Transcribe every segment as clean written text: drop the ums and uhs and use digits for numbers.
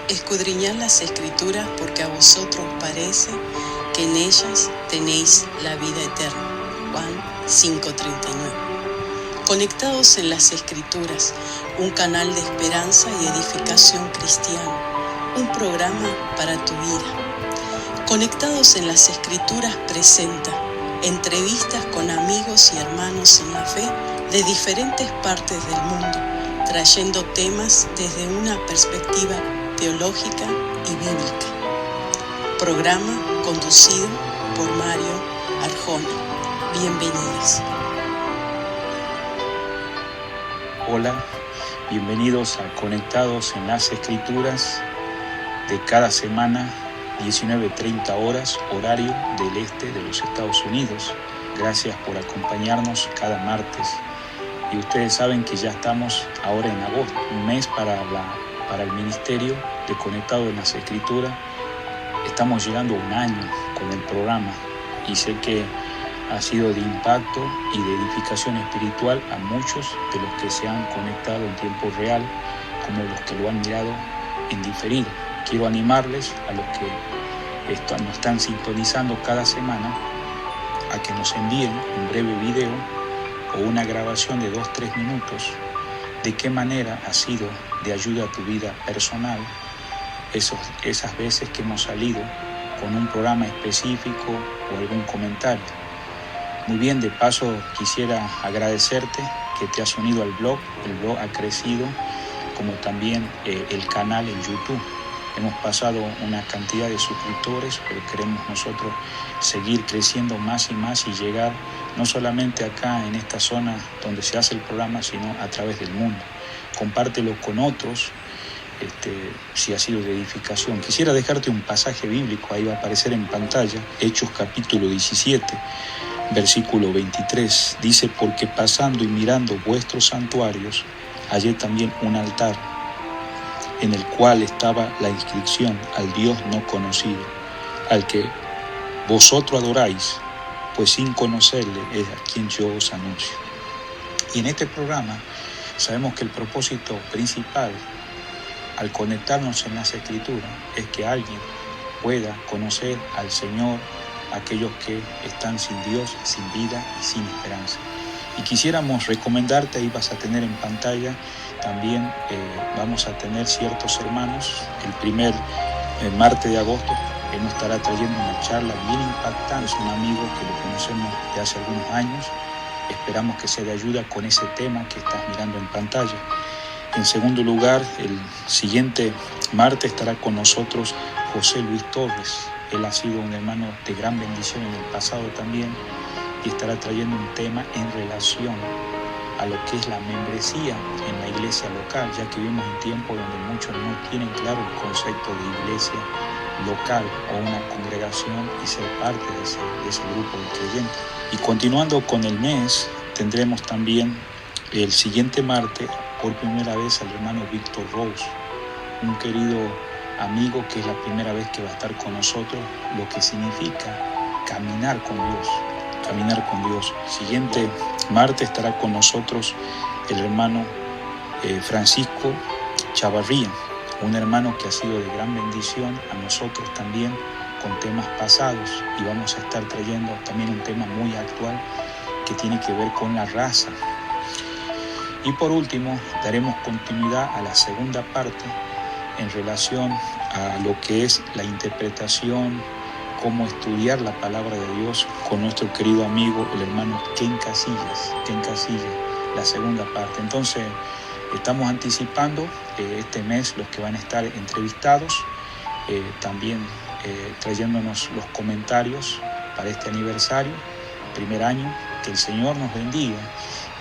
Escudriñad las Escrituras, porque a vosotros parece que en ellas tenéis la vida eterna. Juan 5:39. Conectados en las Escrituras, un canal de esperanza y edificación cristiana, un programa para tu vida. Conectados en las Escrituras presenta entrevistas con amigos y hermanos en la fe de diferentes partes del mundo, trayendo temas desde una perspectiva teológica y bíblica. Programa conducido por Mario Arjona. Bienvenidos. Hola, bienvenidos a Conectados en las Escrituras de cada semana, 19:30 horas, horario del este de los Estados Unidos. Gracias por acompañarnos cada martes. Y ustedes saben que ya estamos ahora en agosto, un mes para el Ministerio de Conectados en las Escrituras. Estamos llegando a un año con el programa y sé que ha sido de impacto y de edificación espiritual a muchos de los que se han conectado en tiempo real, como los que lo han mirado en diferido. Quiero animarles a los que nos están sintonizando cada semana a que nos envíen un breve video o una grabación de 2-3 minutos de qué manera ha sido de ayuda a tu vida personal esas veces que hemos salido con un programa específico o algún comentario. Muy bien, de paso quisiera agradecerte que te has unido al blog. El blog ha crecido, como también el canal en YouTube. Hemos pasado una cantidad de suscriptores, pero queremos nosotros seguir creciendo más y más y llegar no solamente acá en esta zona donde se hace el programa, sino a través del mundo. Compártelo con otros, si ha sido de edificación. Quisiera dejarte un pasaje bíblico, ahí va a aparecer en pantalla, Hechos capítulo 17, versículo 23. Dice: porque pasando y mirando vuestros santuarios, hallé también un altar, en el cual estaba la inscripción: al Dios no conocido, al que vosotros adoráis, pues sin conocerle es a quien yo os anuncio. Y en este programa sabemos que el propósito principal al conectarnos en las Escrituras es que alguien pueda conocer al Señor, aquellos que están sin Dios, sin vida y sin esperanza. Y quisiéramos recomendarte, ahí vas a tener en pantalla también, vamos a tener ciertos hermanos. El primer martes de agosto él nos estará trayendo una charla bien impactante. Es un amigo que lo conocemos de hace algunos años. Esperamos que sea de ayuda con ese tema que estás mirando en pantalla. En segundo lugar, el siguiente martes estará con nosotros José Luis Torres. Él ha sido un hermano de gran bendición en el pasado también y estará trayendo un tema en relación a lo que es la membresía en la iglesia local, ya que vivimos en tiempos donde muchos no tienen claro el concepto de iglesia local o una congregación y ser parte de ese grupo de creyentes. Y continuando con el mes, tendremos también el siguiente martes por primera vez al hermano Víctor Rose, un querido amigo que es la primera vez que va a estar con nosotros, lo que significa caminar con Dios. Siguiente martes estará con nosotros el hermano Francisco Chavarría, un hermano que ha sido de gran bendición a nosotros también con temas pasados, y vamos a estar trayendo también un tema muy actual que tiene que ver con la raza. Y por último, daremos continuidad a la segunda parte en relación a lo que es la interpretación, cómo estudiar la palabra de Dios con nuestro querido amigo, el hermano Ken Casillas, la segunda parte. Entonces, estamos anticipando este mes los que van a estar entrevistados, también trayéndonos los comentarios para este aniversario, primer año. Que el Señor nos bendiga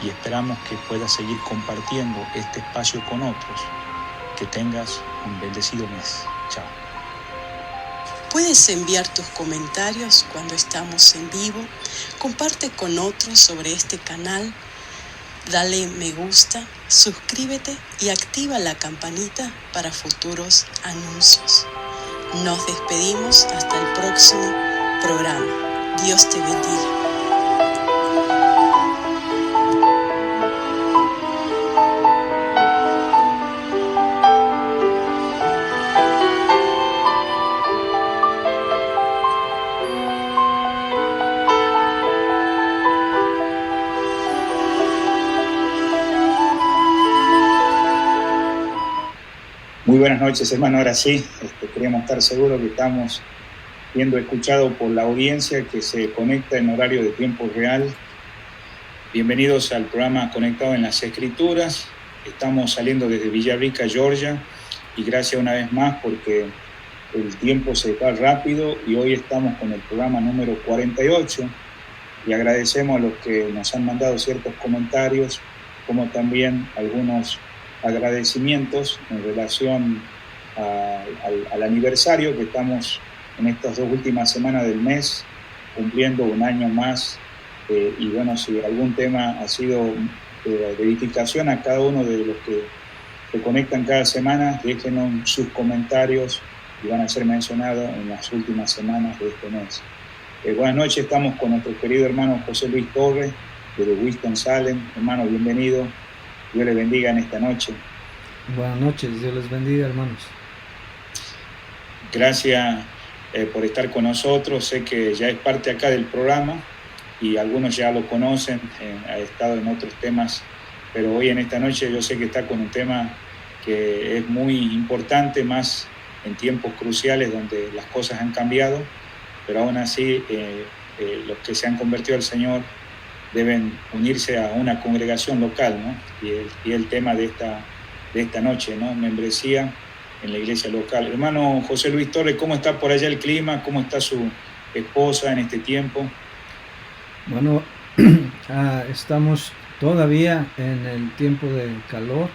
y esperamos que puedas seguir compartiendo este espacio con otros. Que tengas un bendecido mes. Chao. Puedes enviar tus comentarios cuando estamos en vivo. Comparte con otros sobre este canal. Dale me gusta, suscríbete y activa la campanita para futuros anuncios. Nos despedimos hasta el próximo programa. Dios te bendiga. Muy buenas noches, hermano. Ahora sí, queríamos estar seguros que estamos siendo escuchados por la audiencia que se conecta en horario de tiempo real. Bienvenidos al programa Conectado en las Escrituras. Estamos saliendo desde Villarrica, Georgia, y gracias una vez más porque el tiempo se va rápido y hoy estamos con el programa número 48 y agradecemos a los que nos han mandado ciertos comentarios, como también algunos agradecimientos en relación al aniversario que estamos en estas 2 últimas semanas del mes, cumpliendo un año más. Y bueno, si algún tema ha sido de edificación a cada uno de los que se conectan cada semana, déjenos sus comentarios y van a ser mencionados en las últimas semanas de este mes. Buenas noches, estamos con nuestro querido hermano José Luis Torres, desde Winston-Salem. Hermano, bienvenido. Dios les bendiga en esta noche. Buenas noches, Dios les bendiga, hermanos. Gracias por estar con nosotros. Sé que ya es parte acá del programa y algunos ya lo conocen, ha estado en otros temas, pero hoy en esta noche yo sé que está con un tema que es muy importante, más en tiempos cruciales donde las cosas han cambiado, pero aún así los que se han convertido al Señor deben unirse a una congregación local, ¿no? Y el tema de esta noche, ¿no? Membresía en la iglesia local. Hermano José Luis Torres, ¿cómo está por allá el clima? ¿Cómo está su esposa en este tiempo? Bueno, estamos todavía en el tiempo de calor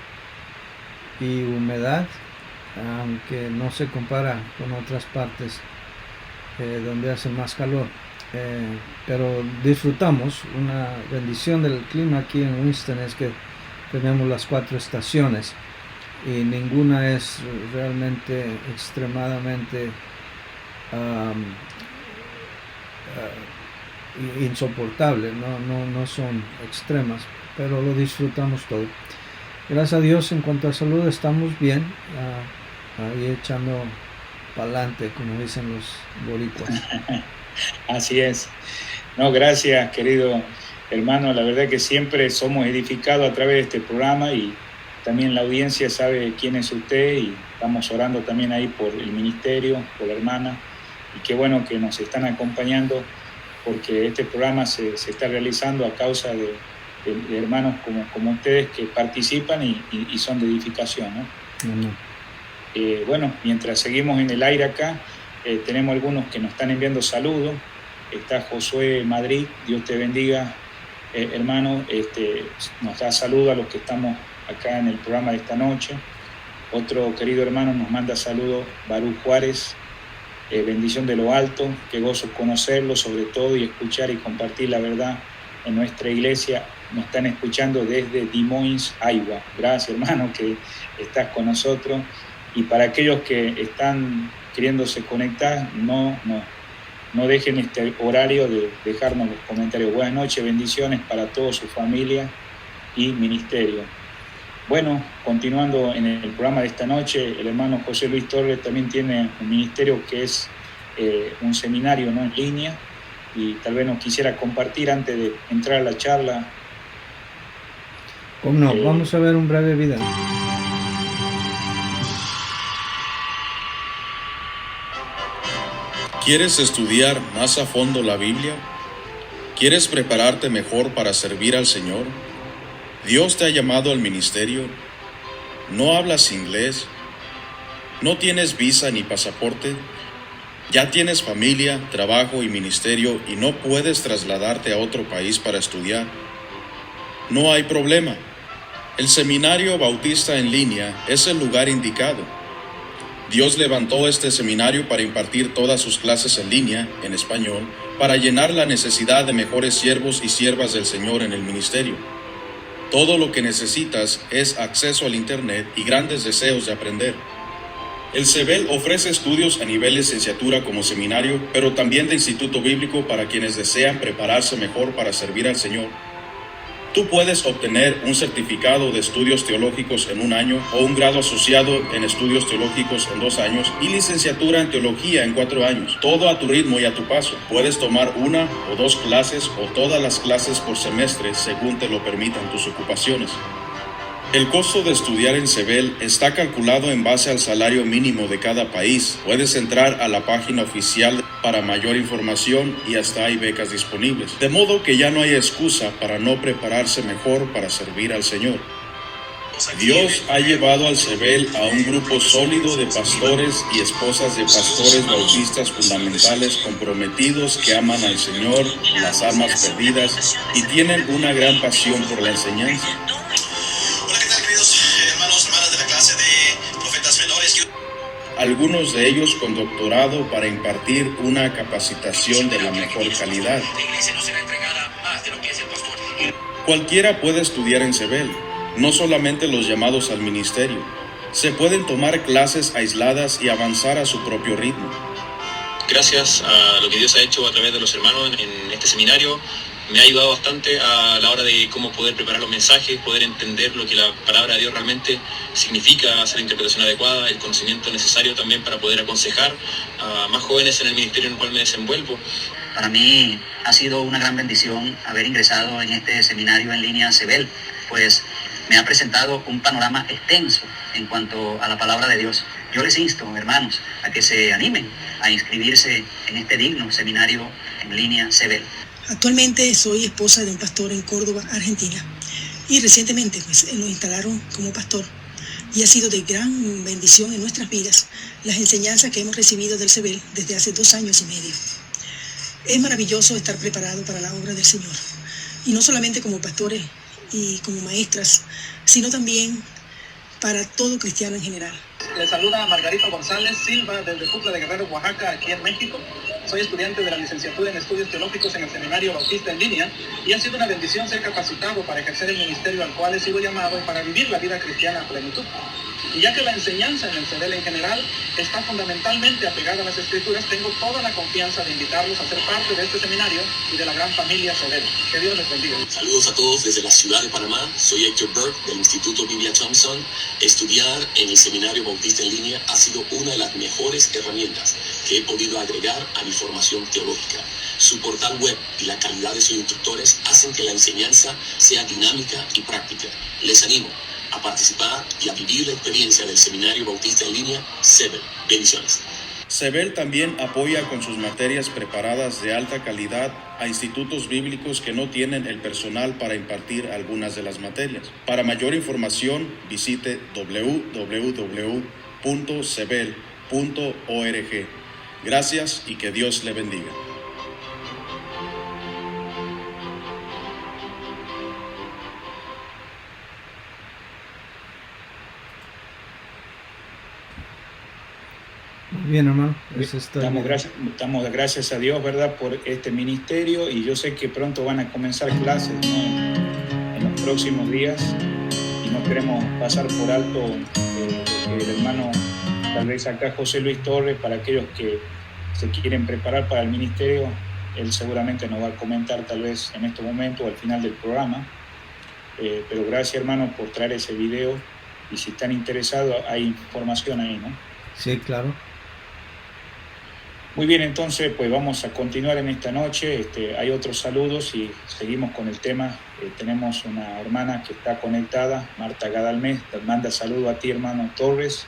y humedad, aunque no se compara con otras partes donde hace más calor. Pero disfrutamos. Una bendición del clima aquí en Winston es que tenemos las 4 estaciones y ninguna es realmente extremadamente insoportable, no son extremas, pero lo disfrutamos todo. Gracias a Dios, en cuanto a salud estamos bien, ahí echando pa'lante, como dicen los boricuas. Así es. No, gracias, querido hermano. La verdad que siempre somos edificados a través de este programa y también la audiencia sabe quién es usted y estamos orando también ahí por el ministerio, por la hermana, y qué bueno que nos están acompañando porque este programa se está realizando a causa de hermanos como ustedes que participan y son de edificación, ¿no? Bueno, mientras seguimos en el aire acá, tenemos algunos que nos están enviando saludos. Está Josué Madrid, Dios te bendiga, hermano. Nos da saludos a los que estamos acá en el programa de esta noche. Otro querido hermano nos manda saludos, Barú Juárez. Bendición de lo alto, qué gozo conocerlo sobre todo y escuchar y compartir la verdad en nuestra iglesia. Nos están escuchando desde Des Moines, Iowa. Gracias, hermano, que estás con nosotros. Y para aquellos que están queriéndose conectar, no dejen este horario de dejarnos los comentarios. Buenas noches, bendiciones para toda su familia y ministerio. Bueno, continuando en el programa de esta noche, el hermano José Luis Torres también tiene un ministerio que es un seminario, ¿no?, en línea, y tal vez nos quisiera compartir antes de entrar a la charla. ¿Cómo no? Vamos a ver un breve video. ¿Quieres estudiar más a fondo la Biblia? ¿Quieres prepararte mejor para servir al Señor? ¿Dios te ha llamado al ministerio? ¿No hablas inglés? ¿No tienes visa ni pasaporte? ¿Ya tienes familia, trabajo y ministerio y no puedes trasladarte a otro país para estudiar? No hay problema. El Seminario Bautista en línea es el lugar indicado. Dios levantó este seminario para impartir todas sus clases en línea, en español, para llenar la necesidad de mejores siervos y siervas del Señor en el ministerio. Todo lo que necesitas es acceso al Internet y grandes deseos de aprender. El CEBEL ofrece estudios a nivel licenciatura como seminario, pero también de instituto bíblico para quienes desean prepararse mejor para servir al Señor. Tú puedes obtener un certificado de estudios teológicos en 1 año o un grado asociado en estudios teológicos en 2 años y licenciatura en teología en 4 años. Todo a tu ritmo y a tu paso. Puedes tomar 1 o 2 clases o todas las clases por semestre según te lo permitan tus ocupaciones. El costo de estudiar en CEBEL está calculado en base al salario mínimo de cada país. Puedes entrar a la página oficial para mayor información y hasta hay becas disponibles. De modo que ya no hay excusa para no prepararse mejor para servir al Señor. Dios ha llevado al CEBEL a un grupo sólido de pastores y esposas de pastores bautistas fundamentales comprometidos que aman al Señor, las almas perdidas y tienen una gran pasión por la enseñanza. Hola, ¿qué tal, queridos hermanos, hermanas de la clase de profetas menores? Algunos de ellos con doctorado para impartir una capacitación de la mejor calidad. Cualquiera puede estudiar en CEBEL, no solamente los llamados al ministerio. Se pueden tomar clases aisladas y avanzar a su propio ritmo. Gracias a lo que Dios ha hecho a través de los hermanos en este seminario, me ha ayudado bastante a la hora de cómo poder preparar los mensajes, poder entender lo que la palabra de Dios realmente significa, hacer la interpretación adecuada, el conocimiento necesario también para poder aconsejar a más jóvenes en el ministerio en el cual me desenvuelvo. Para mí ha sido una gran bendición haber ingresado en este seminario en línea CEBEL, pues me ha presentado un panorama extenso en cuanto a la palabra de Dios. Yo les insto, hermanos, a que se animen a inscribirse en este digno seminario en línea CEBEL. Actualmente soy esposa de un pastor en Córdoba, Argentina, y recientemente lo instalaron como pastor, y ha sido de gran bendición en nuestras vidas las enseñanzas que hemos recibido del CEBEL desde hace 2 años y medio. Es maravilloso estar preparado para la obra del Señor, y no solamente como pastores y como maestras, sino también para todo cristiano en general. Les saluda Margarito González Silva desde Jutla de Guerrero, Oaxaca, aquí en México. Soy estudiante de la licenciatura en Estudios Teológicos en el Seminario Bautista en línea y ha sido una bendición ser capacitado para ejercer el ministerio al cual he sido llamado y para vivir la vida cristiana a plenitud. Y ya que la enseñanza en el CEBEL en general está fundamentalmente apegada a las Escrituras, tengo toda la confianza de invitarlos a ser parte de este seminario y de la gran familia CEBEL. Que Dios les bendiga. Saludos a todos desde la ciudad de Panamá. Soy Héctor Burke del Instituto Biblia Thompson. Estudiar en el Seminario Bautista en línea ha sido una de las mejores herramientas que he podido agregar a mi formación teológica. Su portal web y la calidad de sus instructores hacen que la enseñanza sea dinámica y práctica. Les animo a participar y a vivir la experiencia del Seminario Bautista en línea CEBEL. Bendiciones. CEBEL también apoya con sus materias preparadas de alta calidad a institutos bíblicos que no tienen el personal para impartir algunas de las materias. Para mayor información, visite www.cebel.org. Gracias y que Dios le bendiga. Bien, hermano. Damos gracias a Dios, ¿verdad?, por este ministerio, y yo sé que pronto van a comenzar clases, ¿no?, en los próximos días, y no queremos pasar por alto el hermano, tal vez acá José Luis Torres, para aquellos que se quieren preparar para el ministerio, él seguramente nos va a comentar tal vez en este momento o al final del programa, pero gracias, hermano, por traer ese video, y si están interesados hay información ahí, ¿no? Sí, claro. Muy bien, entonces pues vamos a continuar en esta noche. Hay otros saludos y seguimos con el tema. Tenemos una hermana que está conectada, Marta Gadalmés, te manda saludo a ti, hermano Torres,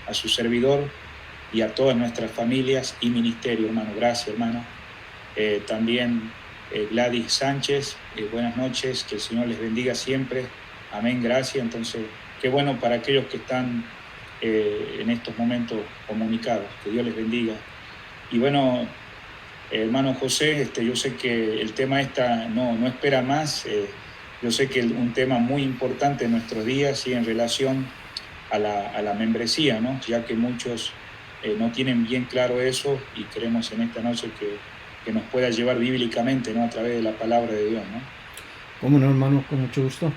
a su servidor y a todas nuestras familias y ministerio, hermano. Gracias, hermano. También Gladys Sánchez, buenas noches, que el Señor les bendiga siempre. Amén, gracias. Entonces, qué bueno para aquellos que están en estos momentos comunicados. Que Dios les bendiga. Y bueno, hermano José, yo sé que el tema no espera más. Yo sé que es un tema muy importante en nuestros días y en relación a la membresía, ¿no? Ya que muchos no tienen bien claro eso, y queremos en esta noche que nos pueda llevar bíblicamente, ¿no?, a través de la palabra de Dios, ¿no? ¿Cómo no, hermano? Con mucho gusto.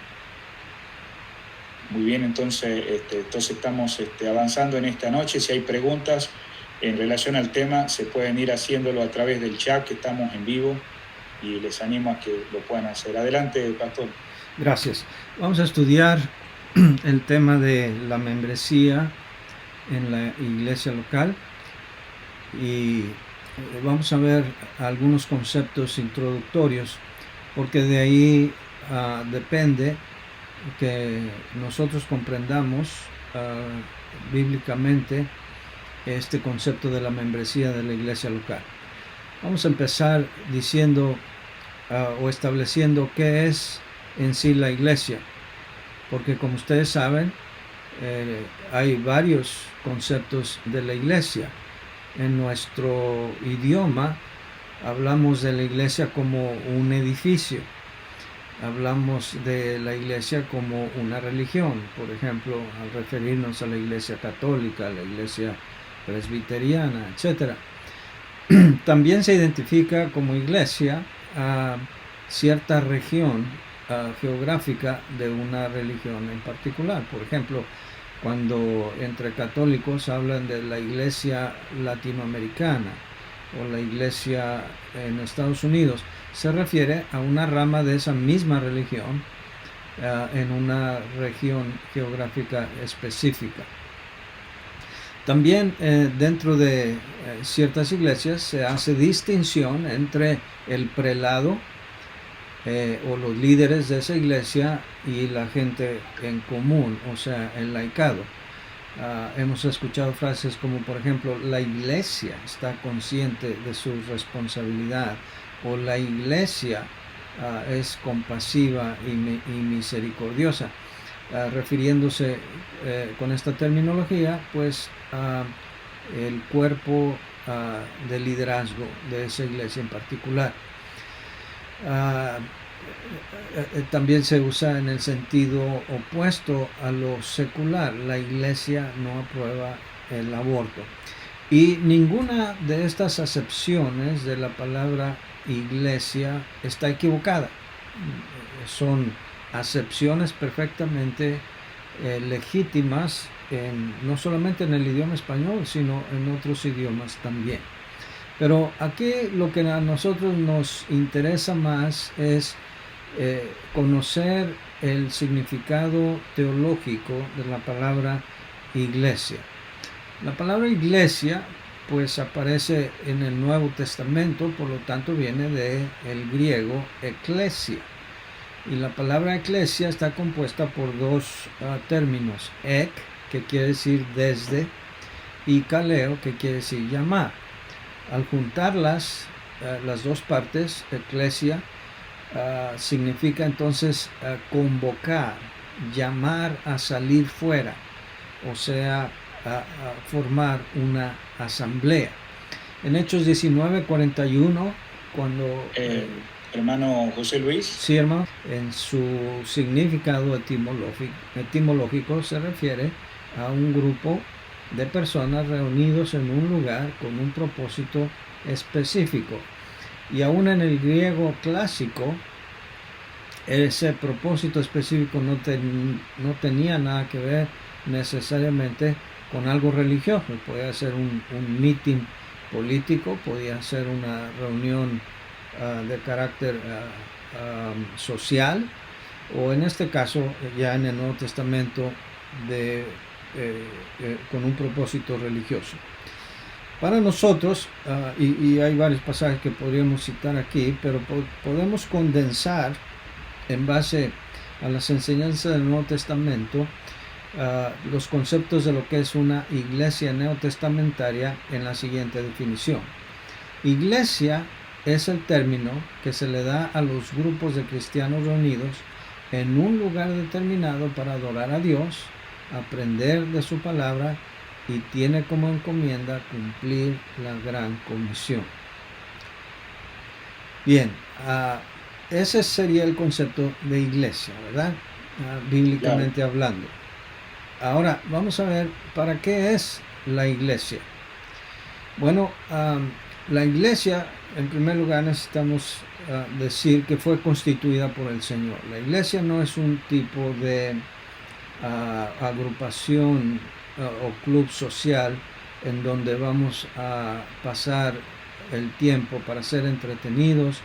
Muy bien, entonces estamos avanzando en esta noche. Si hay preguntas en relación al tema, se pueden ir haciéndolo a través del chat, que estamos en vivo, y les animo a que lo puedan hacer. Adelante, pastor. Gracias. Vamos a estudiar el tema de la membresía en la iglesia local, y vamos a ver algunos conceptos introductorios, porque de ahí depende que nosotros comprendamos bíblicamente este concepto de la membresía de la iglesia local. Vamos a empezar diciendo o estableciendo qué es en sí la iglesia, porque como ustedes saben, hay varios conceptos de la iglesia. En nuestro idioma hablamos de la iglesia como un edificio, hablamos de la iglesia como una religión, por ejemplo, al referirnos a la iglesia católica, a la iglesia presbiteriana, etc. También se identifica como iglesia a cierta región geográfica de una religión en particular. Por ejemplo, cuando entre católicos hablan de la iglesia latinoamericana o la iglesia en Estados Unidos, se refiere a una rama de esa misma religión en una región geográfica específica. También dentro de ciertas iglesias se hace distinción entre el prelado o los líderes de esa iglesia y la gente en común, o sea, el laicado. Hemos escuchado frases como, por ejemplo, la iglesia está consciente de su responsabilidad, o la iglesia es compasiva y misericordiosa, refiriéndose con esta terminología pues el cuerpo de liderazgo de esa iglesia en particular. También se usa en el sentido opuesto a lo secular. La iglesia no aprueba el aborto. Y ninguna de estas acepciones de la palabra iglesia está equivocada. Son acepciones perfectamente legítimas, no solamente en el idioma español, sino en otros idiomas también. Pero aquí lo que a nosotros nos interesa más es conocer el significado teológico de la palabra iglesia. La palabra iglesia pues aparece en el Nuevo Testamento, por lo tanto viene del griego eklesia. Y la palabra eclesia está compuesta por dos términos, ek, que quiere decir desde, y kaleo, que quiere decir llamar. Al juntarlas, las dos partes, eclesia, significa entonces convocar, llamar a salir fuera, o sea, a formar una asamblea. En Hechos 19:41, cuando... hermano José Luis. Sí, hermano. En su significado etimológico se refiere a un grupo de personas reunidos en un lugar con un propósito específico. Y aún en el griego clásico, ese propósito específico no tenía nada que ver necesariamente con algo religioso. Podía ser un meeting político, podía ser una reunión de carácter social, o en este caso ya en el Nuevo Testamento con un propósito religioso. Para nosotros, y hay varios pasajes que podríamos citar aquí, pero podemos condensar en base a las enseñanzas del Nuevo Testamento los conceptos de lo que es una iglesia neotestamentaria en la siguiente definición. Iglesia es el término que se le da a los grupos de cristianos reunidos en un lugar determinado para adorar a Dios, aprender de su palabra y tiene como encomienda cumplir la gran comisión. Bien, ese sería el concepto de iglesia, ¿verdad? Bíblicamente hablando. Ahora, vamos a ver, ¿para qué es la iglesia? Bueno, la iglesia, en primer lugar, necesitamos decir que fue constituida por el Señor. La iglesia no es un tipo de agrupación o club social en donde vamos a pasar el tiempo para ser entretenidos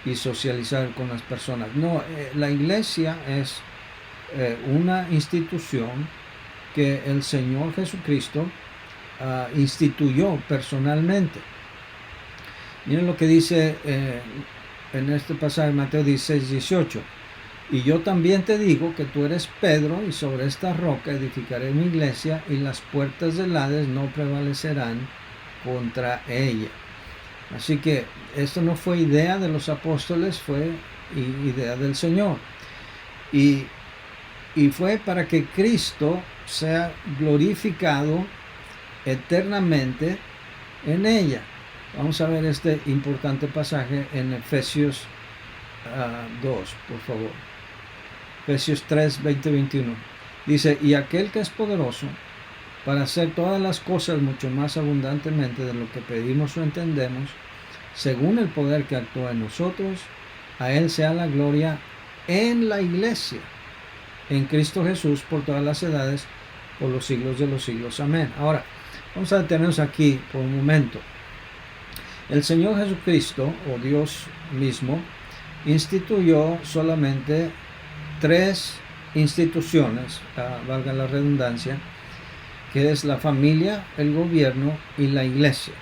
y socializar con las personas. No, la iglesia es una institución que el Señor Jesucristo instituyó personalmente. Miren lo que dice en este pasaje, Mateo 16:18. Y yo también te digo que tú eres Pedro, y sobre esta roca edificaré mi iglesia, y las puertas del Hades no prevalecerán contra ella. Así que esto no fue idea de los apóstoles, fue idea del Señor. Y fue para que Cristo sea glorificado eternamente en ella. Vamos a ver este importante pasaje en Efesios 2, por favor. Efesios 3, 20-21. Dice, y aquel que es poderoso para hacer todas las cosas mucho más abundantemente de lo que pedimos o entendemos, según el poder que actúa en nosotros, a Él sea la gloria en la iglesia, en Cristo Jesús, por todas las edades, por los siglos de los siglos. Amén. Ahora, vamos a detenernos aquí por un momento. El Señor Jesucristo, o Dios mismo, instituyó solamente 3 instituciones, valga la redundancia, que es la familia, el gobierno y la iglesia.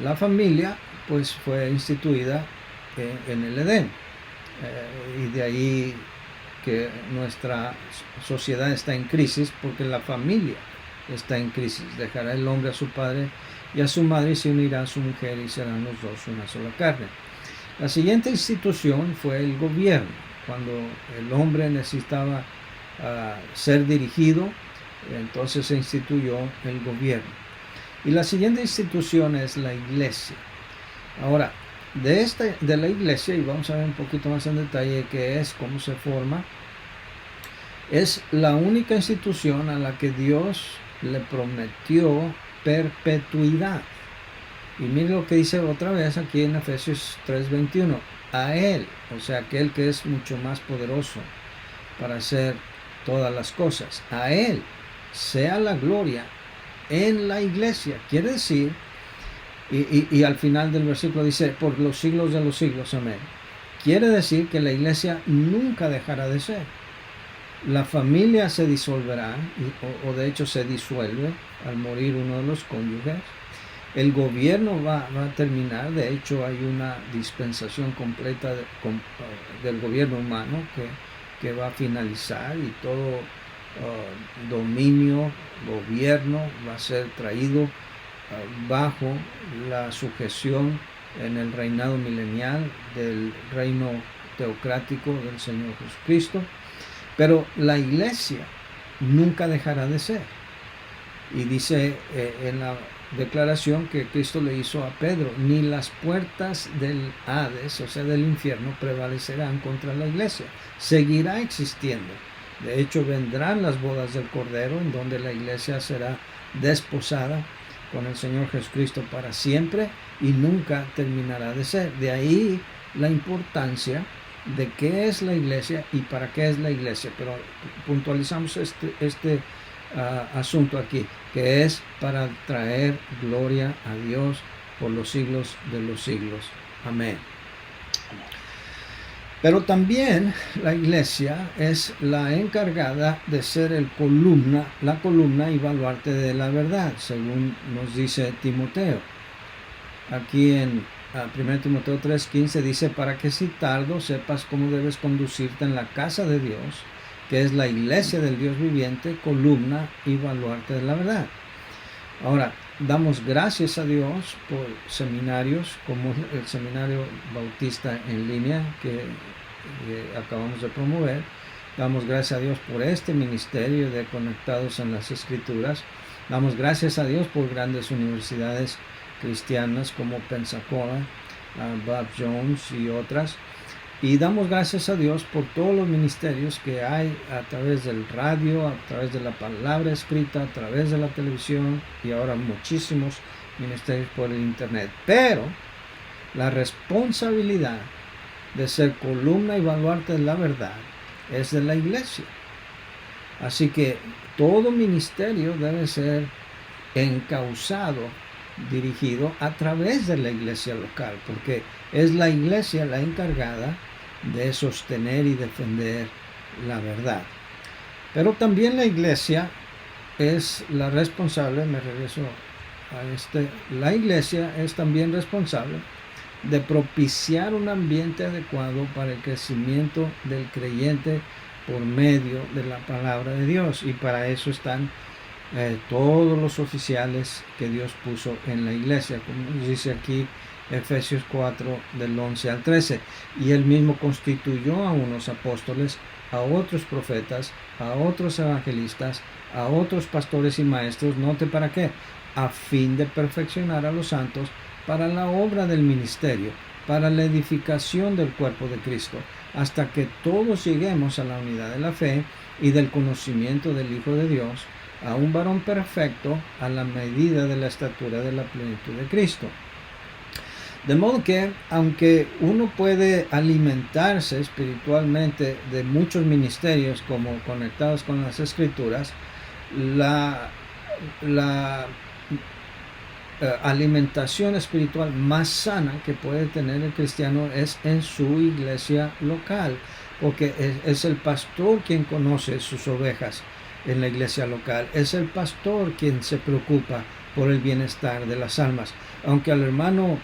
La familia, pues, fue instituida en el Edén, y de ahí que nuestra sociedad está en crisis, porque la familia está en crisis. Dejará el hombre a su padre y a su madre, y se unirá a su mujer, y serán los dos una sola carne. La siguiente institución fue el gobierno, cuando el hombre necesitaba ser dirigido, entonces se instituyó el gobierno. Y la siguiente institución es la iglesia. Ahora, de la iglesia, y vamos a ver un poquito más en detalle qué es, cómo se forma, es la única institución a la que Dios le prometió perpetuidad. Y mire lo que dice otra vez aquí en Efesios 3:21. A Él, o sea, aquel que es mucho más poderoso para hacer todas las cosas, a Él sea la gloria en la iglesia. Quiere decir, y al final del versículo dice, por los siglos de los siglos, amén. Quiere decir que la iglesia nunca dejará de ser. La familia se disolverá, o de hecho se disuelve al morir uno de los cónyuges. El gobierno va a terminar. De hecho, hay una dispensación completa del gobierno humano que va a finalizar, y todo dominio, gobierno va a ser traído bajo la sujeción en el reinado milenial del reino teocrático del Señor Jesucristo. Pero la iglesia nunca dejará de ser. Y dice en la declaración que Cristo le hizo a Pedro, ni las puertas del Hades, o sea del infierno, prevalecerán contra la iglesia. Seguirá existiendo. De hecho, vendrán las bodas del Cordero, en donde la iglesia será desposada con el Señor Jesucristo para siempre, y nunca terminará de ser. De ahí la importancia de qué es la iglesia y para qué es la iglesia. Pero puntualizamos este asunto aquí, que es para traer gloria a Dios por los siglos de los siglos. Amén. Pero también la iglesia es la encargada de ser la columna y baluarte de la verdad, según nos dice Timoteo. Aquí en 1 Timoteo 3:15 dice, para que si tardo sepas cómo debes conducirte en la casa de Dios, que es la iglesia del Dios viviente, columna y baluarte de la verdad. Ahora, damos gracias a Dios por seminarios como el Seminario Bautista en línea que acabamos de promover. Damos gracias a Dios por este ministerio de Conectados en las Escrituras. Damos gracias a Dios por grandes universidades cristianas como Pensacola, Bob Jones y otras. Y damos gracias a Dios por todos los ministerios que hay a través del radio, a través de la palabra escrita, a través de la televisión, y ahora muchísimos ministerios por el internet. Pero la responsabilidad de ser columna y baluarte de la verdad es de la iglesia. Así que todo ministerio debe ser encauzado, dirigido a través de la iglesia local, porque es la iglesia la encargada de sostener y defender la verdad. Pero también la iglesia es la responsable, me regreso a la iglesia es también responsable de propiciar un ambiente adecuado para el crecimiento del creyente por medio de la palabra de Dios. Y para eso están todos los oficiales que Dios puso en la iglesia, como nos dice aquí Efesios 4 del 11 al 13. Y él mismo constituyó a unos apóstoles, a otros profetas, a otros evangelistas, a otros pastores y maestros. Note para qué: a fin de perfeccionar a los santos para la obra del ministerio, para la edificación del cuerpo de Cristo, hasta que todos lleguemos a la unidad de la fe y del conocimiento del Hijo de Dios, a un varón perfecto, a la medida de la estatura de la plenitud de Cristo. De modo que, aunque uno puede alimentarse espiritualmente de muchos ministerios como conectados con las Escrituras, la alimentación espiritual más sana que puede tener el cristiano es en su iglesia local, porque es el pastor quien conoce sus ovejas en la iglesia local, es el pastor quien se preocupa por el bienestar de las almas. Aunque al hermano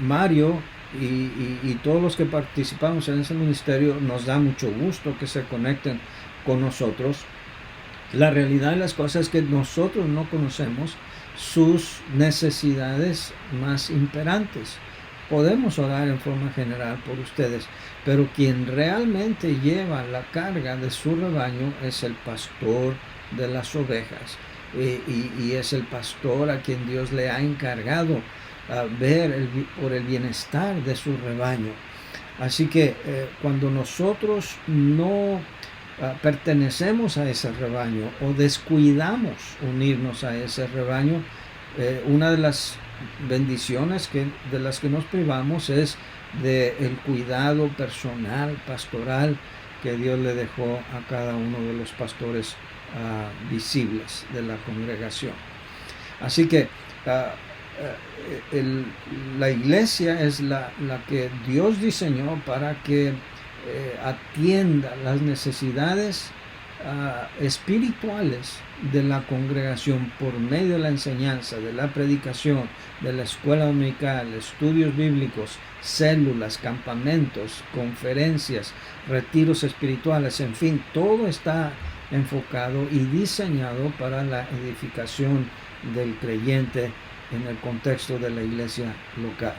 Mario y todos los que participamos en ese ministerio nos da mucho gusto que se conecten con nosotros, la realidad de las cosas es que nosotros no conocemos sus necesidades más imperantes. Podemos orar en forma general por ustedes, pero quien realmente lleva la carga de su rebaño es el pastor de las ovejas, y es el pastor a quien Dios le ha encargado ver por el bienestar de su rebaño. Así que cuando nosotros no pertenecemos a ese rebaño o descuidamos unirnos a ese rebaño, una de las bendiciones de las que nos privamos es del cuidado personal, pastoral, que Dios le dejó a cada uno de los pastores visibles de la congregación. Así que la iglesia es la que Dios diseñó para que atienda las necesidades espirituales de la congregación por medio de la enseñanza, de la predicación, de la escuela dominical, estudios bíblicos, células, campamentos, conferencias, retiros espirituales, en fin, todo está enfocado y diseñado para la edificación del creyente en el contexto de la iglesia local.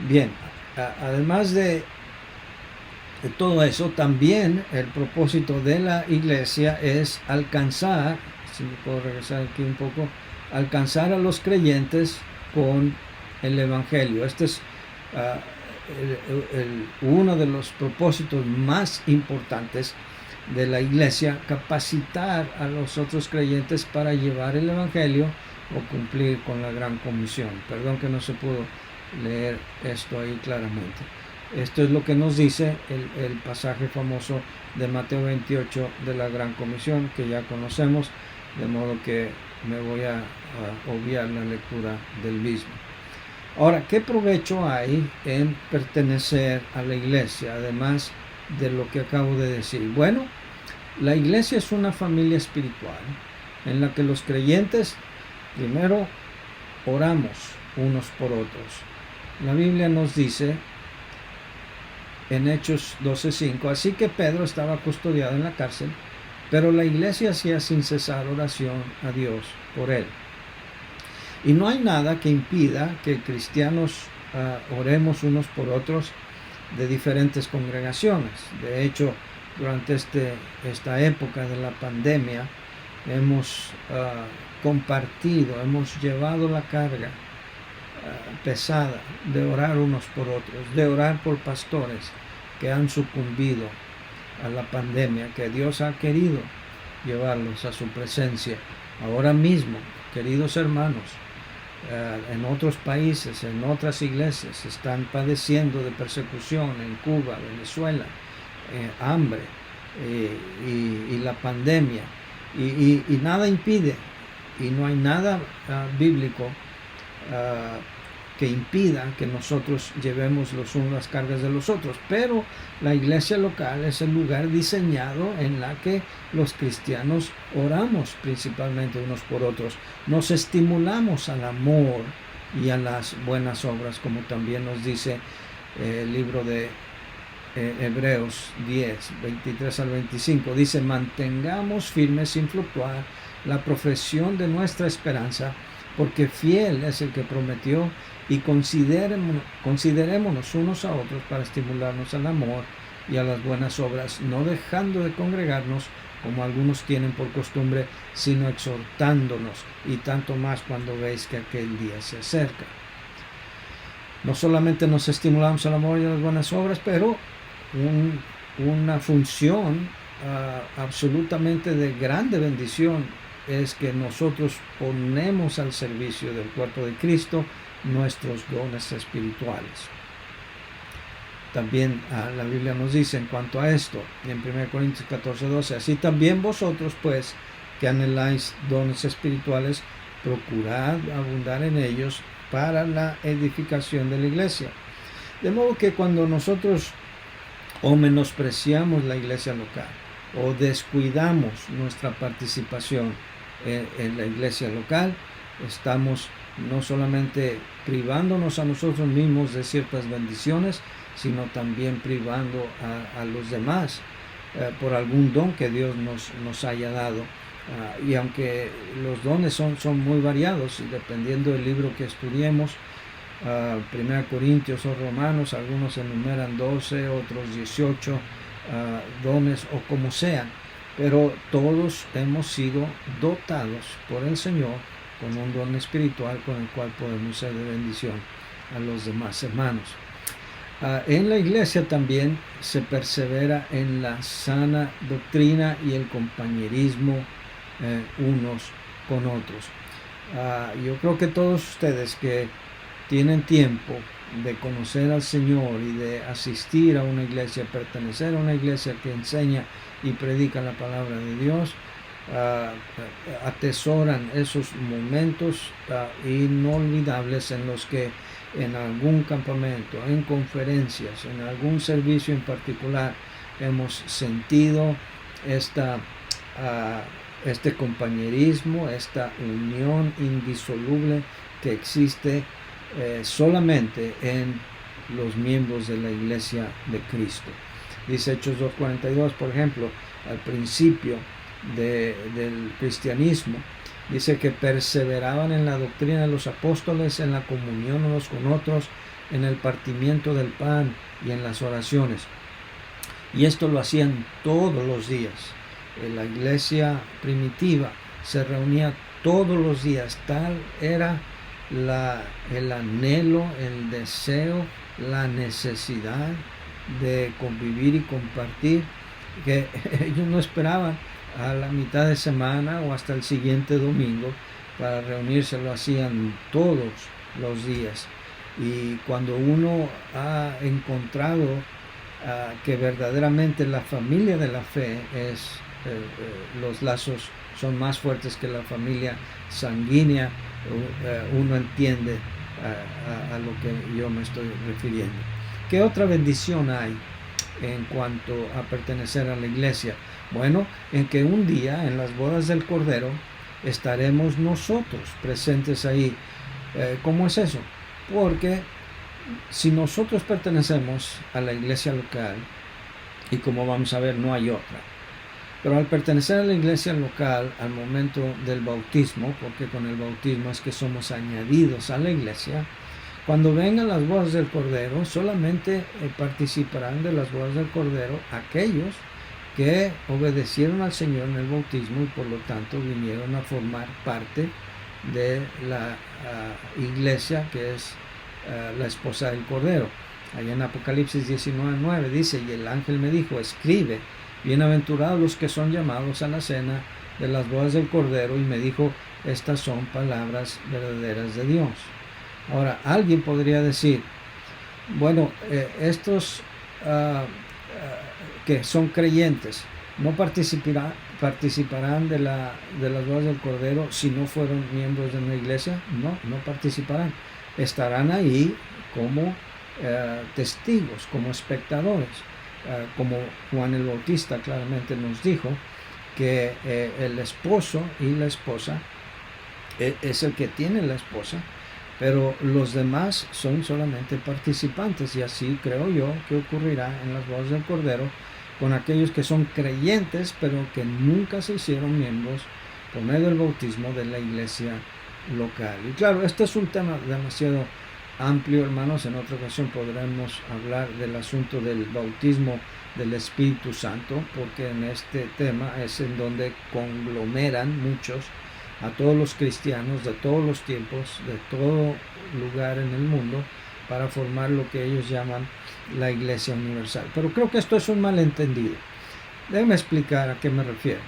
Bien, además de todo eso, también el propósito de la iglesia es alcanzar, si me puedo regresar aquí un poco, alcanzar a los creyentes con el evangelio. Este es uno de los propósitos más importantes de la iglesia, capacitar a los otros creyentes para llevar el evangelio o cumplir con la gran comisión. Perdón que no se pudo leer esto ahí claramente. Esto es lo que nos dice el pasaje famoso de Mateo 28 de la Gran Comisión, que ya conocemos, de modo que me voy a obviar la lectura del mismo. Ahora, ¿qué provecho hay en pertenecer a la iglesia, además de lo que acabo de decir? Bueno, la iglesia es una familia espiritual en la que los creyentes primero oramos unos por otros. La Biblia nos dice en Hechos 12:5, así que Pedro estaba custodiado en la cárcel, pero la iglesia hacía sin cesar oración a Dios por él. Y no hay nada que impida que cristianos oremos unos por otros de diferentes congregaciones. De hecho, durante esta época de la pandemia, hemos compartido, hemos llevado la carga pesada de orar unos por otros, de orar por pastores que han sucumbido a la pandemia, que Dios ha querido llevarlos a su presencia. Ahora mismo, queridos hermanos, en otros países, en otras iglesias, están padeciendo de persecución en Cuba, Venezuela, hambre y la pandemia, y nada impide, y no hay nada bíblico que impida que nosotros llevemos los unos las cargas de los otros, pero la iglesia local es el lugar diseñado en la que los cristianos oramos principalmente unos por otros, nos estimulamos al amor y a las buenas obras, como también nos dice el libro de Hebreos 10, 23 al 25. Dice: mantengamos firmes sin fluctuar la profesión de nuestra esperanza, porque fiel es el que prometió, y considerémonos unos a otros para estimularnos al amor y a las buenas obras, no dejando de congregarnos como algunos tienen por costumbre, sino exhortándonos, y tanto más cuando veis que aquel día se acerca. No solamente nos estimulamos al amor y a las buenas obras, pero una función absolutamente de grande bendición es que nosotros ponemos al servicio del cuerpo de Cristo nuestros dones espirituales. También la Biblia nos dice en cuanto a esto, en 1 Corintios 14, 12, así también vosotros, pues, que anheláis dones espirituales, procurad abundar en ellos para la edificación de la iglesia. De modo que cuando nosotros o menospreciamos la iglesia local o descuidamos nuestra participación en la iglesia local, estamos no solamente privándonos a nosotros mismos de ciertas bendiciones, sino también privando a los demás por algún don que Dios nos haya dado. Y aunque los dones son muy variados, y dependiendo del libro que estudiemos, 1 Corintios o Romanos, algunos enumeran 12, otros 18 dones, o como sean, pero todos hemos sido dotados por el Señor con un don espiritual con el cual podemos ser de bendición a los demás hermanos. En la iglesia también se persevera en la sana doctrina y el compañerismo unos con otros. Yo creo que todos ustedes que tienen tiempo de conocer al Señor y de asistir a una iglesia, pertenecer a una iglesia que enseña y predica la palabra de Dios, atesoran esos momentos inolvidables en los que en algún campamento, en conferencias, en algún servicio en particular, hemos sentido este compañerismo, esta unión indisoluble que existe solamente en los miembros de la iglesia de Cristo. Dice Hechos 2:42, por ejemplo, al principio del cristianismo, dice que perseveraban en la doctrina de los apóstoles, en la comunión unos con otros, en el partimiento del pan y en las oraciones. Y esto lo hacían todos los días. La iglesia primitiva se reunía todos los días. Tal era el anhelo, el deseo, la necesidad de convivir y compartir, que ellos no esperaban a la mitad de semana o hasta el siguiente domingo para reunirse. Lo hacían todos los días. Y cuando uno ha encontrado que verdaderamente la familia de la fe es los lazos son más fuertes que la familia sanguínea, uno entiende a lo que yo me estoy refiriendo. ¿Qué otra bendición hay en cuanto a pertenecer a la iglesia? Bueno, en que un día en las bodas del Cordero estaremos nosotros presentes ahí. ¿Cómo es eso? Porque si nosotros pertenecemos a la iglesia local, y como vamos a ver, no hay otra, pero al pertenecer a la iglesia local, al momento del bautismo, porque con el bautismo es que somos añadidos a la iglesia, cuando vengan las bodas del Cordero, solamente participarán de las bodas del Cordero aquellos que obedecieron al Señor en el bautismo y por lo tanto vinieron a formar parte de la iglesia que es la esposa del Cordero. Allá en Apocalipsis 19:9 dice: y el ángel me dijo, escribe, bienaventurados los que son llamados a la cena de las bodas del Cordero, y me dijo, estas son palabras verdaderas de Dios. Ahora, alguien podría decir, bueno, estos que son creyentes no participarán de las bodas del Cordero si no fueron miembros de una iglesia. No participarán. Estarán ahí como testigos, como espectadores, como Juan el Bautista claramente nos dijo que el esposo y la esposa es el que tiene la esposa, pero los demás son solamente participantes, y así creo yo que ocurrirá en las bodas del Cordero con aquellos que son creyentes pero que nunca se hicieron miembros por medio del bautismo de la iglesia local. Y claro, este es un tema demasiado amplio, hermanos. En otra ocasión podremos hablar del asunto del bautismo del Espíritu Santo, porque en este tema es en donde conglomeran muchos a todos los cristianos de todos los tiempos, de todo lugar en el mundo, para formar lo que ellos llaman la Iglesia Universal. Pero creo que esto es un malentendido. Déjenme explicar a qué me refiero.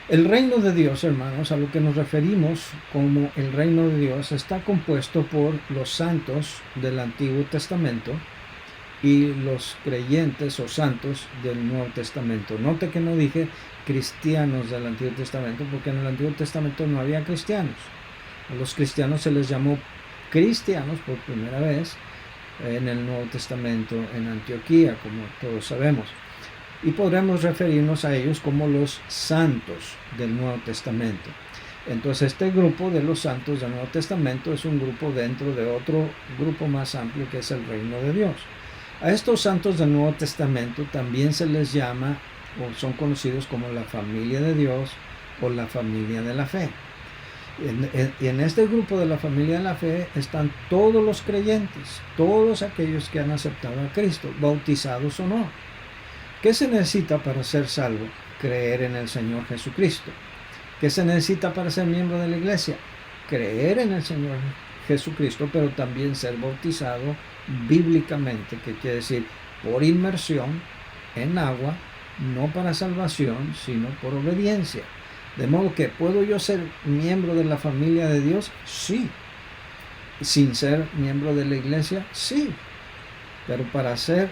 El reino de Dios, hermanos, a lo que nos referimos como el reino de Dios, está compuesto por los santos del Antiguo Testamento y los creyentes o santos del Nuevo Testamento. Note que no dije cristianos del Antiguo Testamento, porque en el Antiguo Testamento no había cristianos. A los cristianos se les llamó cristianos por primera vez en el Nuevo Testamento en Antioquía, como todos sabemos. Y podremos referirnos a ellos como los santos del Nuevo Testamento. Entonces, este grupo de los santos del Nuevo Testamento es un grupo dentro de otro grupo más amplio, que es el reino de Dios. A estos santos del Nuevo Testamento también se les llama, o son conocidos como la familia de Dios o la familia de la fe. Y en este grupo de la familia de la fe están todos los creyentes, todos aquellos que han aceptado a Cristo, bautizados o no. ¿Qué se necesita para ser salvo? Creer en el Señor Jesucristo. ¿Qué se necesita para ser miembro de la iglesia? Creer en el Señor Jesucristo, pero también ser bautizado bíblicamente, que quiere decir por inmersión en agua, no para salvación, sino por obediencia. De modo que, ¿puedo yo ser miembro de la familia de Dios? Sí. ¿Sin ser miembro de la iglesia? Sí. Pero para ser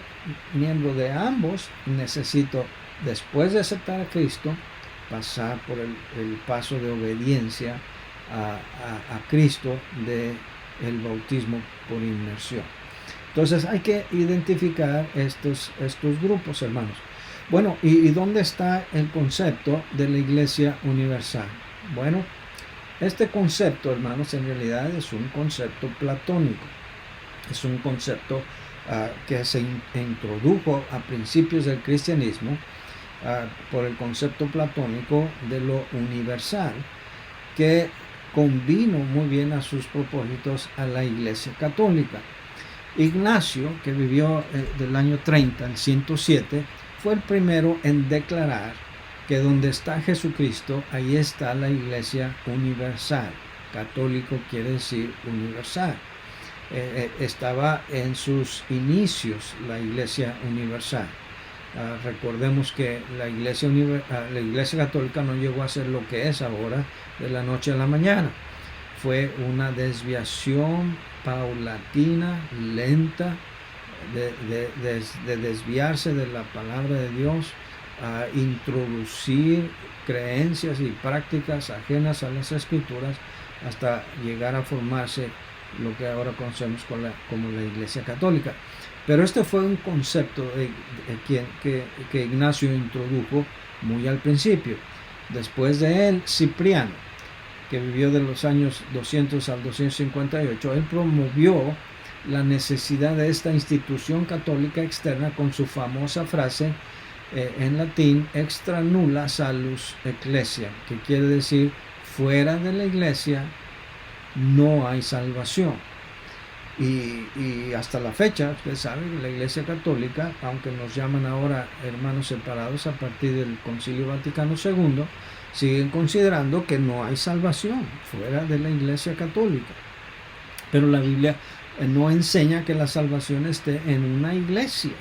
miembro de ambos, necesito, después de aceptar a Cristo, pasar por el paso de obediencia a Cristo del bautismo por inmersión. Entonces hay que identificar estos grupos, hermanos. Bueno, ¿y dónde está el concepto de la Iglesia Universal? Bueno, este concepto, hermanos, en realidad es un concepto platónico. Es un concepto que se introdujo a principios del cristianismo por el concepto platónico de lo universal, que convino muy bien a sus propósitos a la Iglesia Católica. Ignacio, que vivió del año 30 al 107, fue el primero en declarar que donde está Jesucristo, ahí está la Iglesia Universal. Católico quiere decir universal. Estaba en sus inicios la Iglesia Universal. Recordemos que la Iglesia Católica no llegó a ser lo que es ahora de la noche a la mañana. Fue una desviación paulatina, lenta, de desviarse de la palabra de Dios, a introducir creencias y prácticas ajenas a las Escrituras, hasta llegar a formarse lo que ahora conocemos como la Iglesia Católica. Pero este fue un concepto que Ignacio introdujo muy al principio. Después de él, Cipriano, que vivió de los años 200 al 258, él promovió la necesidad de esta institución católica externa con su famosa frase en latín, extra nulla salus ecclesia, que quiere decir, fuera de la iglesia no hay salvación. Y hasta la fecha, ustedes saben que la Iglesia Católica, aunque nos llaman ahora hermanos separados a partir del Concilio Vaticano II, siguen considerando que no hay salvación fuera de la Iglesia Católica. Pero la Biblia no enseña que la salvación esté en una iglesia.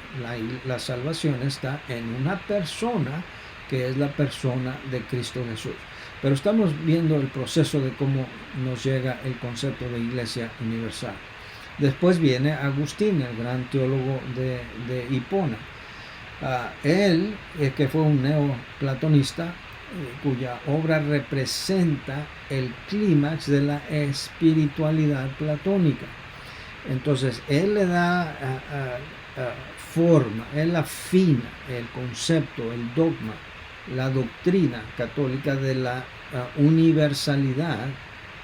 La salvación está en una persona, que es la persona de Cristo Jesús. Pero estamos viendo el proceso de cómo nos llega el concepto de Iglesia Universal. Después viene Agustín, el gran teólogo de Hipona. Él, que fue un neoplatonista, cuya obra representa el clímax de la espiritualidad platónica. Entonces, él le da forma, él afina el concepto, el dogma, la doctrina católica de la universalidad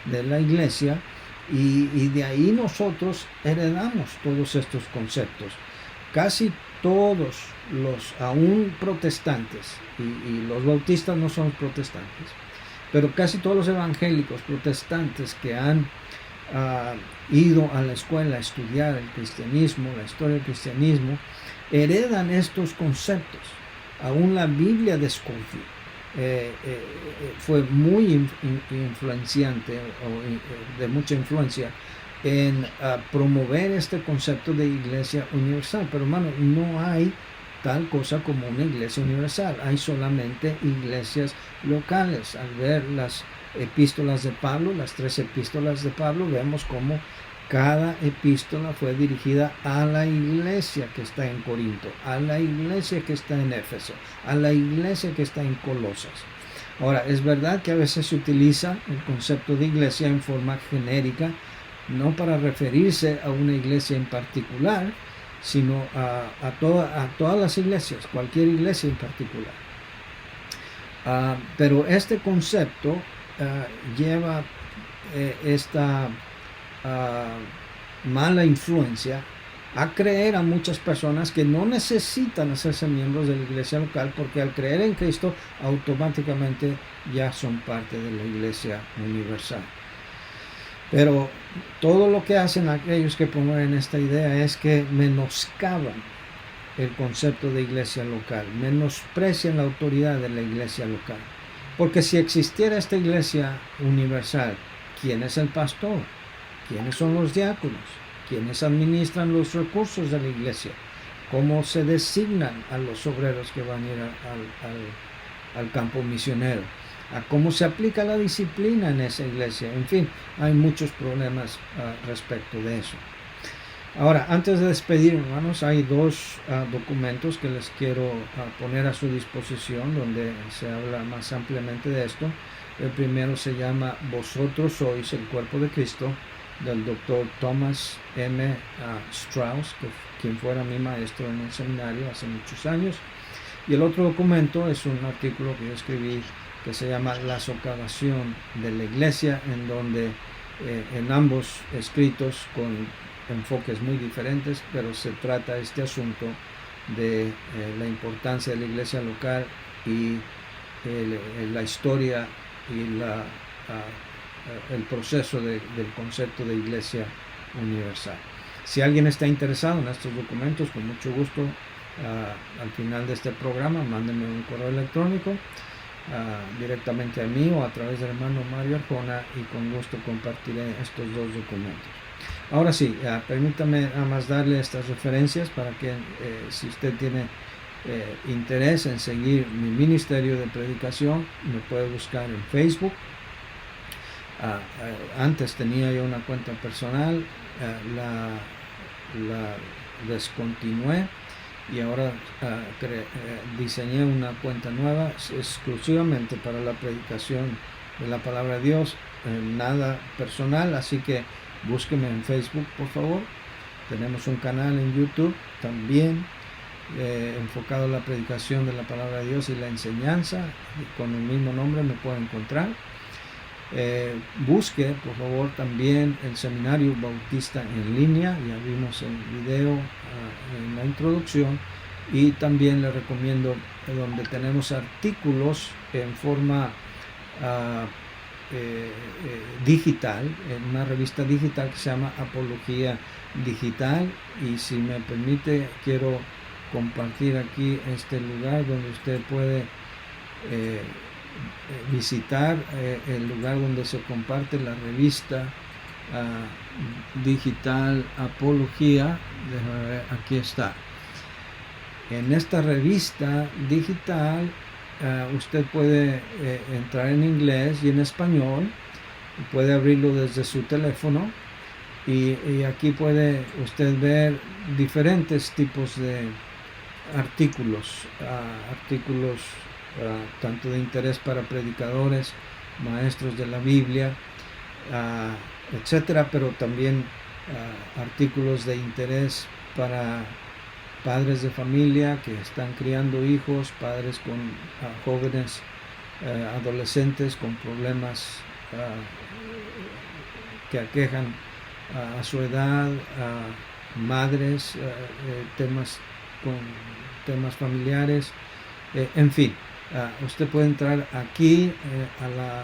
de la iglesia Y de ahí nosotros heredamos todos estos conceptos. Casi todos los, aún protestantes, y los bautistas no son protestantes, pero casi todos los evangélicos protestantes que han ido a la escuela a estudiar el cristianismo, la historia del cristianismo, heredan estos conceptos. Aún la Biblia de Scofield fue muy influenciante, o de mucha influencia en promover este concepto de iglesia universal. Pero hermano, no hay tal cosa como una iglesia universal, hay solamente iglesias locales. Al ver las epístolas de Pablo, las 3 epístolas de Pablo, vemos cómo cada epístola fue dirigida a la iglesia que está en Corinto, a la iglesia que está en Éfeso, a la iglesia que está en Colosas. Ahora, es verdad que a veces se utiliza el concepto de iglesia en forma genérica, no para referirse a una iglesia en particular, sino a todas las iglesias, cualquier iglesia en particular. Pero este concepto lleva esta mala influencia a creer a muchas personas que no necesitan hacerse miembros de la iglesia local, porque al creer en Cristo automáticamente ya son parte de la iglesia universal. Pero todo lo que hacen aquellos que promueven esta idea es que menoscaban el concepto de iglesia local, menosprecian la autoridad de la iglesia local. Porque si existiera esta iglesia universal, ¿quién es el pastor? ¿Quiénes son los diáconos? ¿Quiénes administran los recursos de la iglesia? ¿Cómo se designan a los obreros que van a ir al campo misionero? ¿A cómo se aplica la disciplina en esa iglesia? En fin, hay muchos problemas respecto de eso. Ahora, antes de despedir, hermanos, hay 2 documentos que les quiero poner a su disposición, donde se habla más ampliamente de esto. El primero se llama Vosotros sois el cuerpo de Cristo, del doctor Thomas M. Strauss, quien fuera mi maestro en el seminario hace muchos años. Y el otro documento es un artículo que yo escribí que se llama La socavación de la iglesia, en donde en ambos escritos con enfoques muy diferentes, pero se trata este asunto de la importancia de la iglesia local y la historia y el proceso del concepto de iglesia universal. Si alguien está interesado en estos documentos, con mucho gusto, al final de este programa, mándenme un correo electrónico directamente a mí o a través del hermano Mario Arjona, y con gusto compartiré estos 2 documentos. Ahora sí, permítame nada más darle estas referencias para que si usted tiene interés en seguir mi ministerio de predicación, me puede buscar en Facebook. Antes tenía yo una cuenta personal, la descontinué y ahora diseñé una cuenta nueva exclusivamente para la predicación de la palabra de Dios, nada personal, así que búsqueme en Facebook, por favor. Tenemos un canal en YouTube también enfocado en la predicación de la palabra de Dios y la enseñanza, con el mismo nombre me puede encontrar. Busque por favor también el Seminario Bautista en línea, ya vimos el video en la introducción, y también le recomiendo donde tenemos artículos en forma digital, en una revista digital que se llama Apología Digital. Y si me permite, quiero compartir aquí este lugar donde usted puede visitar el lugar donde se comparte la revista digital Apología. Déjame ver, aquí está. En esta revista digital usted puede entrar en inglés y en español, puede abrirlo desde su teléfono, y aquí puede usted ver diferentes tipos de artículos, tanto de interés para predicadores, maestros de la Biblia, etcétera, pero también artículos de interés para padres de familia que están criando hijos, padres con jóvenes adolescentes con problemas que aquejan a su edad, a madres, temas familiares, en fin. Usted puede entrar aquí a la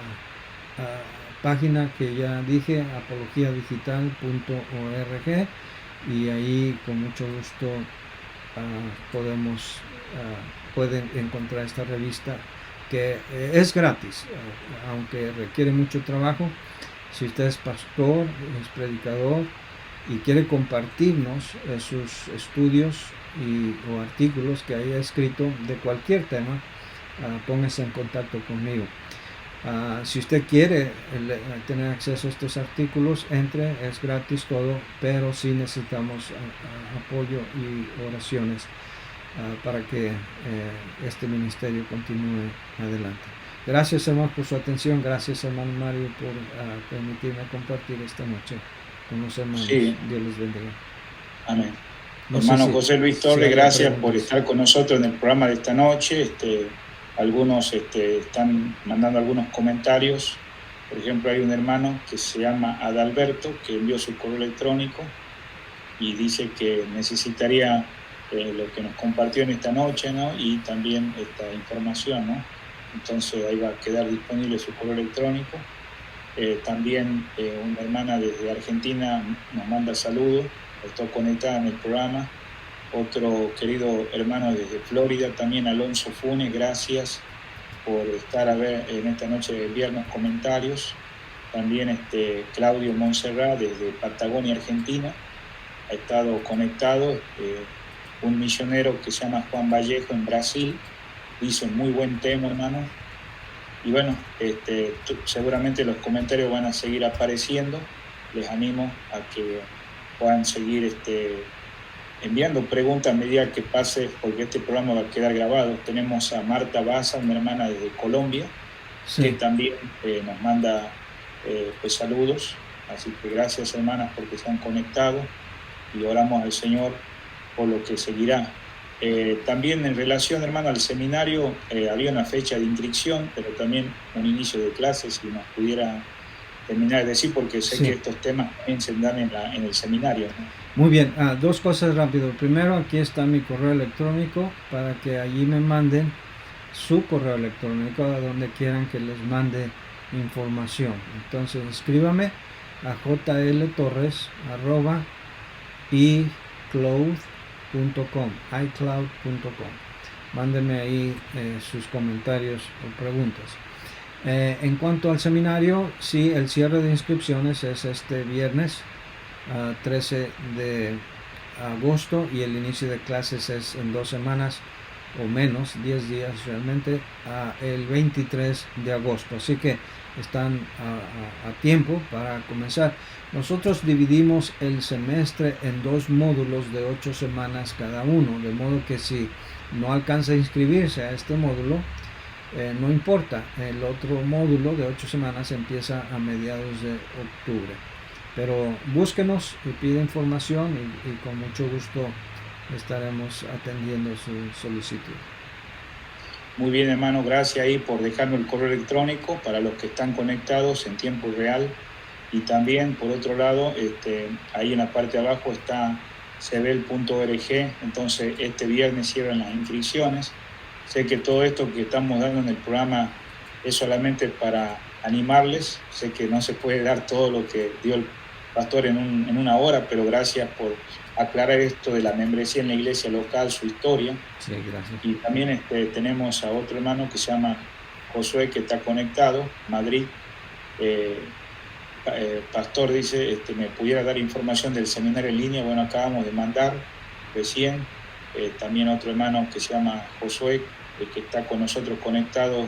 página que ya dije, apologiadigital.org, y ahí con mucho gusto pueden encontrar esta revista que es gratis, aunque requiere mucho trabajo. Si usted es pastor, es predicador y quiere compartirnos sus estudios o artículos que haya escrito de cualquier tema, póngase en contacto conmigo. Si usted quiere tener acceso a estos artículos, entre, es gratis todo, pero sí necesitamos apoyo y oraciones para que este ministerio continúe adelante. Gracias, hermano, por su atención. Gracias, hermano Mario, por permitirme compartir esta noche con los hermanos. Sí. Dios les bendiga. Amén. No Hermano sé José Luis Torres, hay gracias preguntas. por estar con nosotros en el programa de esta noche. Algunos están mandando algunos comentarios. Por ejemplo, hay un hermano que se llama Adalberto, que envió su correo electrónico y dice que necesitaría lo que nos compartió en esta noche, ¿no? Y también esta información, ¿no? Entonces ahí va a quedar disponible su correo electrónico. También una hermana desde Argentina nos manda saludos, está conectada en el programa. Otro querido hermano desde Florida, también Alonso Funes, gracias por estar en esta noche de viernes comentarios. También Claudio Montserrat desde Patagonia, Argentina, ha estado conectado. Un misionero que se llama Juan Vallejo en Brasil, dice muy buen tema, hermano. Y bueno, seguramente los comentarios van a seguir apareciendo. Les animo a que puedan seguir enviando preguntas a medida que pase, porque este programa va a quedar grabado. Tenemos a Marta Baza, una hermana desde Colombia, Sí. que también nos manda pues saludos. Así que gracias, hermanas, porque se han conectado y oramos al Señor por lo que seguirá. También en relación, hermano, al seminario, había una fecha de inscripción, pero también un inicio de clases, si nos pudiera terminar de decir, porque sé Sí. que estos temas también se dan en el seminario, ¿no? Muy bien, dos cosas rápido. Primero, aquí está mi correo electrónico para que allí me manden su correo electrónico a donde quieran que les mande información. Entonces, escríbame a jl.torres@icloud.com. Mándenme ahí sus comentarios o preguntas. En cuanto al seminario, sí, el cierre de inscripciones es este viernes 13 de agosto y el inicio de clases es en 2 semanas o menos, 10 días realmente, el 23 de agosto. Así que están a tiempo para comenzar. Nosotros dividimos el semestre en 2 módulos de 8 semanas cada uno, de modo que si no alcanza a inscribirse a este módulo, no importa, el otro módulo de 8 semanas empieza a mediados de octubre. Pero búsquenos y pide información y con mucho gusto estaremos atendiendo su solicitud. Muy bien, hermano, gracias ahí por dejarme el correo electrónico para los que están conectados en tiempo real. Y también, por otro lado, ahí en la parte de abajo está cebel.org. Entonces, este viernes cierran las inscripciones. Sé que todo esto que estamos dando en el programa es solamente para animarles. Sé que no se puede dar todo lo que dio el pastor en una hora, pero gracias por aclarar esto de la membresía en la iglesia local, su historia. Sí, gracias. Y también tenemos a otro hermano que se llama Josué, que está conectado, Madrid. Pastor dice, ¿me pudiera dar información del seminario en línea? Bueno, acabamos de mandar recién. También otro hermano que se llama Josué, que está con nosotros conectado